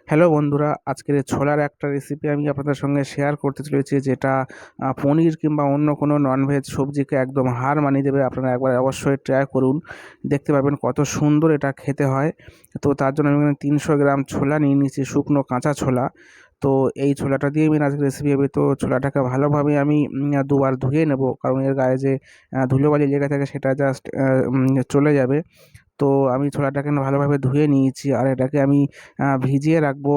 Hello বন্ধুরা, আজকের এই ছোলার একটা রেসিপি আমি আপনাদের সঙ্গে শেয়ার করতে চলেছি, যেটা পনির কিংবা অন্য কোনো ননভেজ সবজিকে একদম হার মানিয়ে দেবে। আপনারা একবার অবশ্যই ট্রাই করুন, দেখতে পাবেন কত সুন্দর এটা খেতে হয়। তো তার জন্য আমি এখানে 300 গ্রাম ছোলা নিয়ে নিয়েছি, শুকনো কাঁচা ছোলা। তো এই ছোলাটা দিয়ে আমি আজকে রেসিপি হবে। তো ছোলাটাকে ভালোভাবে আমি দুবার ধুয়ে নেব, কারণ এর গায়ে যে ধুলোবালি লেগে থাকে সেটা জাস্ট চলে যাবে। তো আমি ছোলাটাকে না ভালোভাবে ধুয়ে নিয়েছি, আর এটাকে আমি ভিজিয়ে রাখবো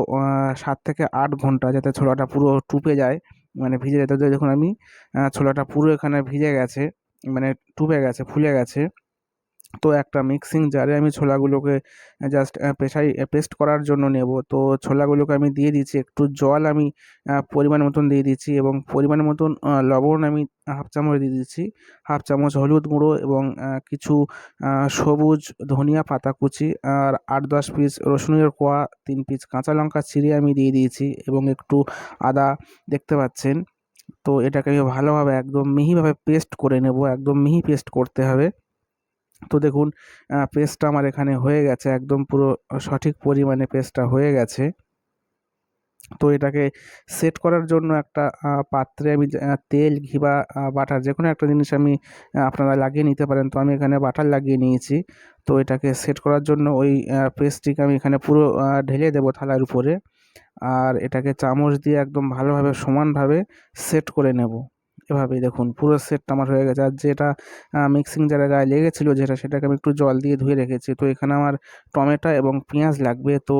7 থেকে 8 ঘন্টা, যাতে ছোলাটা পুরো টুপে যায়। মানে ভিজে যেতে দেখুন আমি ছোলাটা পুরো এখানে ভিজে গেছে, মানে টুপে গেছে, ফুলে গেছে। তো একটা মিক্সিং জারে আমি ছোলাগুলোকে জাস্ট পেস্ট করার জন্য নেব। তো ছোলাগুলোকে আমি দিয়ে দিচ্ছি, একটু জল আমি পরিমাণ মতন দিয়ে দিচ্ছি, এবং পরিমাণ মতন লবণ আমি হাফ চামচ দিয়ে দিচ্ছি, হাফ চামচ হলুদ গুঁড়ো, এবং কিছু সবুজ ধনিয়া পাতা কুচি, আর 8-10 পিস রসুনের কোয়া, 3 পিস কাঁচা লঙ্কা চিড়ে আমি দিয়ে দিয়েছি, এবং একটু আদা, দেখতে পাচ্ছেন। তো এটাকে আমি ভালোভাবে একদম মিহিভাবে পেস্ট করে নেব, একদম মিহি পেস্ট করতে হবে। তো দেখুন পেস্টটা আমার এখানে হয়ে গেছে, একদম পুরো সঠিক পরিমাণে পেস্টটা হয়ে গেছে। তো এটাকে সেট করার জন্য একটা পাত্রে আমি তেল, ঘি বা বাটার, যে কোনো একটা জিনিস আমি আপনারা লাগিয়ে নিতে পারেন। তো আমি এখানে বাটার লাগিয়ে নিয়েছি। তো এটাকে সেট করার জন্য ওই পেস্টটিকে আমি এখানে পুরো ঢেলে দেবো থালার উপরে, আর এটাকে চামচ দিয়ে একদম ভালোভাবে সমানভাবে সেট করে নেব। এভাবেই দেখুন পুরো সেটটা আমার হয়ে গেছে। আর যেটা মিক্সিং জারের গায়ে লেগেছিল, সেটাকে আমি একটু জল দিয়ে ধুয়ে রেখেছি। তো এখানে আমার টমেটো এবং পেঁয়াজ লাগবে। তো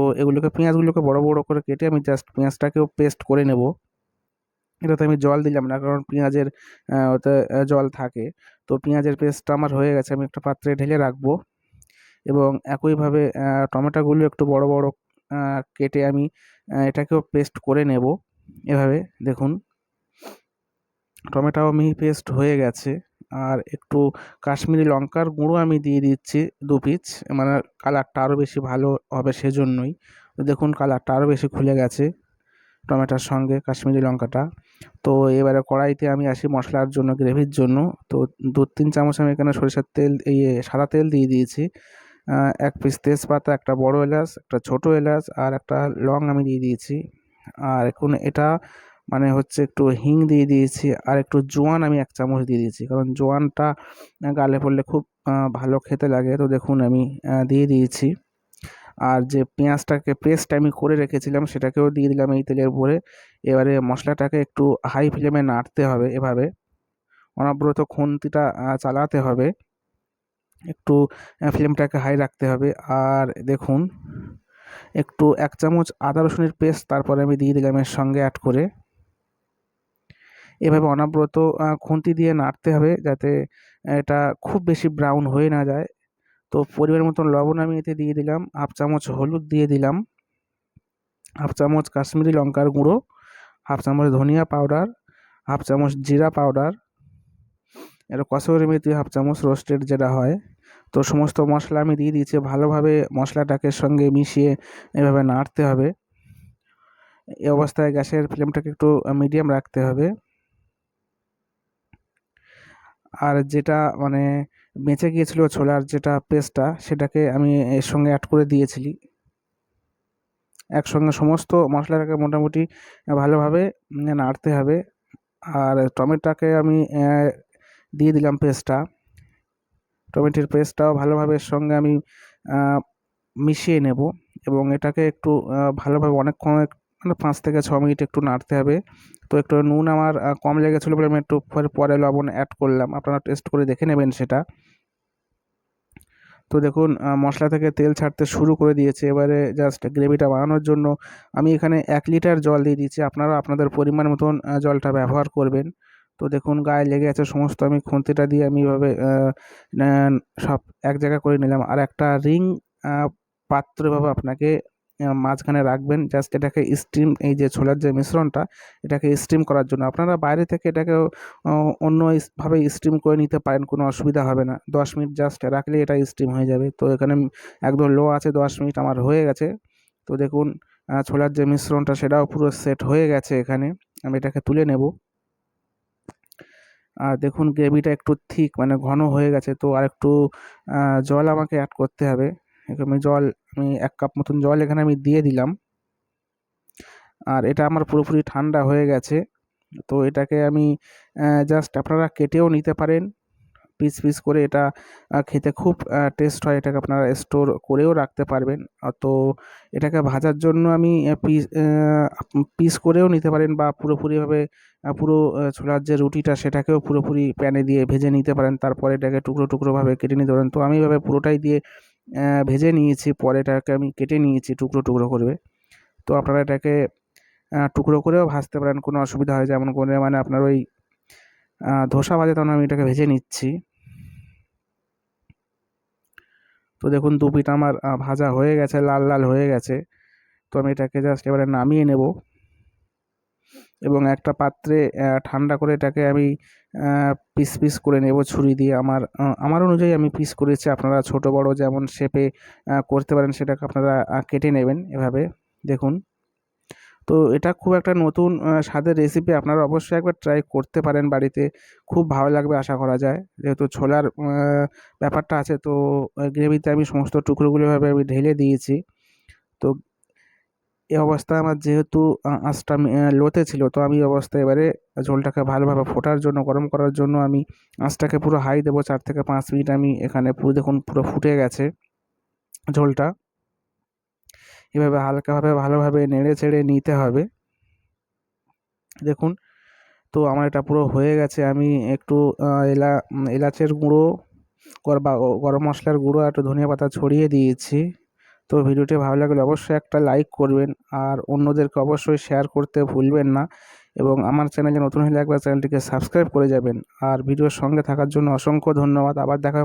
পেঁয়াজগুলোকে বড় বড় করে কেটে আমি জাস্ট পেঁয়াজটাকেও পেস্ট করে নেব। এটাতে আমি জল দিলাম না, কারণ পেঁয়াজের ওতে জল থাকে। তো পেঁয়াজের পেস্টটা আমার হয়ে গেছে, আমি একটা পাত্রে ঢেলে রাখবো। এবং একইভাবে টমেটোগুলো একটু বড় বড় কেটে আমি এটাকেও পেস্ট করে নেব। এভাবে দেখুন টমেটো মিহি পেস্ট হয়ে গেছে। আর একটু কাশ্মীরি লঙ্কার গুঁড়ো আমি দিয়ে দিচ্ছি 2 পিস, মানে কালারটা আরও বেশি ভালো হবে সেজন্যই। তো দেখুন কালারটা আরও বেশি খুলে গেছে টমেটোর সঙ্গে কাশ্মীরি লঙ্কাটা। তো এবারে কড়াইতে আমি আসি মশলার জন্য, গ্রেভির জন্য। তো 2-3 চামচ আমি এখানে সরিষার তেল, সাদা তেল দিয়ে দিয়েছি। 1 পিস তেজপাতা, একটা বড় এলাচ, একটা ছোট এলাচ, আর একটা লং আমি দিয়ে দিয়েছি। আর এখন এটা মানে হচ্ছে একটু হিং দিয়ে দিয়েছি, আর একটু জোয়ান আমি 1 চামচ দিয়ে দিয়েছি, কারণ জোয়ানটা গালে পড়লে খুব ভালো খেতে লাগে। তো দেখুন আমি দিয়ে দিয়েছি। আর যে পেঁয়াজটাকে পেস্ট আমি করে রেখেছিলাম সেটাকেও দিয়ে দিলাম এই তেলের উপরে। এবারে মশলাটাকে একটু হাই ফ্লেমে নাড়তে হবে, এভাবে অনবরত খুন্তিটা চালাতে হবে, একটু ফ্লেমটাকে হাই রাখতে হবে। আর দেখুন একটু 1 চামচ আদা রসুনের পেস্ট তারপরে আমি দিয়ে দিলাম এর সঙ্গে অ্যাড করে। এভাবে অনবরত খুন্তি দিয়ে নাড়তে হবে, যাতে এটা খুব বেশি ব্রাউন হয়ে না যায়। তো পরিমাণ মতন লবণ আমি এতে দিয়ে দিলাম, হাফ চামচ হলুদ দিয়ে দিলাম, হাফ চামচ কাশ্মীরি লঙ্কার গুঁড়ো, হাফ চামচ ধনিয়া পাউডার, হাফ চামচ জিরা পাউডার, এটা কসুরি মেথি হাফ চামচ রোস্টেড যেটা হয়। তো সমস্ত মশলা আমি দিয়ে দিয়েছি, ভালোভাবে মশলাটাকে সঙ্গে মিশিয়ে এভাবে নাড়তে হবে। এই অবস্থায় গ্যাসের ফ্লেমটাকে একটু মিডিয়াম রাখতে হবে। আর যেটা মানে বেঁচে গিয়েছিল ছোলার যেটা পেস্টটা, সেটাকে আমি এর সঙ্গে অ্যাড করে দিয়েছিলি। একসঙ্গে সমস্ত মশলাটাকে মোটামুটি ভালোভাবে নাড়তে হবে। আর টমেটোটাকে আমি দিয়ে দিলাম পেস্টটা, টমেটোর পেস্টটাও ভালোভাবে এর সঙ্গে আমি মিশিয়ে নেব, এবং এটাকে একটু ভালোভাবে অনেকক্ষণ, মানে 5 থেকে 6 মিনিট একটু নাড়তে হবে। তো একটু নুন আমার কম লেগেছিলো বলে আমি একটু পরে লবণ অ্যাড করলাম, আপনারা টেস্ট করে দেখে নেবেন সেটা। তো দেখুন মশলা থেকে তেল ছাড়তে শুরু করে দিয়েছে। এবারে জাস্ট গ্রেভিটা বানানোর জন্য আমি এখানে 1 লিটার জল দিয়ে দিচ্ছি, আপনারা আপনাদের পরিমাণ মতন জলটা ব্যবহার করবেন। তো দেখুন গায়ে লেগে আছে সমস্ত, আমি খুন্তিটা দিয়ে আমি এভাবে সব এক জায়গা করে নিলাম। আর একটা রিং পাত্র এভাবে আপনাকে মাঝখানে রাখবেন, জাস্ট এটাকে স্টিম, এই যে ছোলার যে মিশ্রণটা, এটাকে স্টিম করার জন্য। আপনারা বাইরে থেকে এটাকেও অন্য ভাবে স্টিম করে নিতে পারেন, কোনো অসুবিধা হবে না। 10 মিনিট জাস্ট রাখলেই এটা স্টিম হয়ে যাবে। তো এখানে একদম লো আছে, 10 মিনিট আমার হয়ে গেছে। তো দেখুন ছোলার যে মিশ্রণটা সেটাও পুরো সেট হয়ে গেছে এখানে। আমি এটাকে তুলে নেব। আর দেখুন গ্রেভিটা একটু থিক, মানে ঘন হয়ে গেছে। তো আরেকটু জল আমাকে অ্যাড করতে হবে। এখানে আমি 1 কাপ মতন জল এখানে আমি দিয়ে দিলাম। আর এটা আমার পুরোপুরি ঠান্ডা হয়ে গেছে। তো এটাকে আমি জাস্ট আপনারা কেটেও নিতে পারেন পিস পিস করে। এটা খেতে খুব টেস্ট হয়। এটাকে আপনারা স্টোর করেও রাখতে পারবেন। তো এটাকে ভাজার জন্য আমি পিস করেও নিতে পারেন, বা পুরোপুরিভাবে পুরো ছোলার যে রুটিটা সেটাকেও পুরোপুরি প্যানে দিয়ে ভেজে নিতে পারেন। তারপরে এটাকে টুকরো টুকরোভাবে কেটে নিতে পারেন। তো আমি এভাবে পুরোটাই দিয়ে ভেজে নিয়েছি, পরে এটাকে আমি কেটে নিয়েছি টুকরো টুকরো করে। তো আপনারা এটাকে টুকরো করেও ভাজতে পারেন, কোনো অসুবিধা হয় যেমন করে মানে আপনার ওই ধোসা ভাজে তখন আমি এটাকে ভেজে নিচ্ছি। তো দেখুন দু পিঠ আমার ভাজা হয়ে গেছে, লাল লাল হয়ে গেছে। তো আমি এটাকে জাস্ট এবারে নামিয়ে নেব এবং একটা পাত্রে ঠান্ডা করে এটাকে আমি পিস পিস করে নেব ছুরি দিয়ে। আমার অনুযায়ী আমি পিস করেছি। আপনারা ছোট বড় যেমন শেপে করতে পারেন সেটাকে আপনারা কেটে নেবেন এভাবে। দেখুন, তো এটা খুব একটা নতুন স্বাদের রেসিপি। আপনারা অবশ্যই একবার ট্রাই করতে পারেন বাড়িতে। খুব ভালো লাগবে আশা করা যায়। যেহেতু ছোলার ব্যাপারটা আছে, তো গ্রেভিতে আমি সমস্ত টুকরোগুলো এভাবে আমি ঢেলে দিয়েছি। তো এই অবস্থায় আমার যেহেতু আঁচটা লোতে ছিল, তো আমি এই অবস্থায় এবারে ঝোলটাকে ভালোভাবে ফোটার জন্য, গরম করার জন্য আমি আঁচটাকে পুরো হাই দেবো। 4 থেকে 5 মিনিট আমি এখানে পুরো দেখুন পুরো ফুটে গেছে ঝোলটা। এভাবে হালকাভাবে ভালোভাবে নেড়ে চেড়ে নিতে হবে। দেখুন, তো আমার এটা পুরো হয়ে গেছে। আমি একটু এলাচের গুঁড়ো বা গরম মশলার গুঁড়ো আর একটু ধনিয়া পাতা ছড়িয়ে দিয়েছি। তো ভিডিওটি ভালো লাগলে অবশ্যই একটা লাইক করবেন, আর অন্যদেরকে অবশ্যই শেয়ার করতে ভুলবেন না, এবং আমার চ্যানেলে নতুন হলে একবার চ্যানেলটিকে সাবস্ক্রাইব করে যাবেন। আর ভিডিওর সঙ্গে থাকার জন্য অসংখ্য ধন্যবাদ। আবার দেখা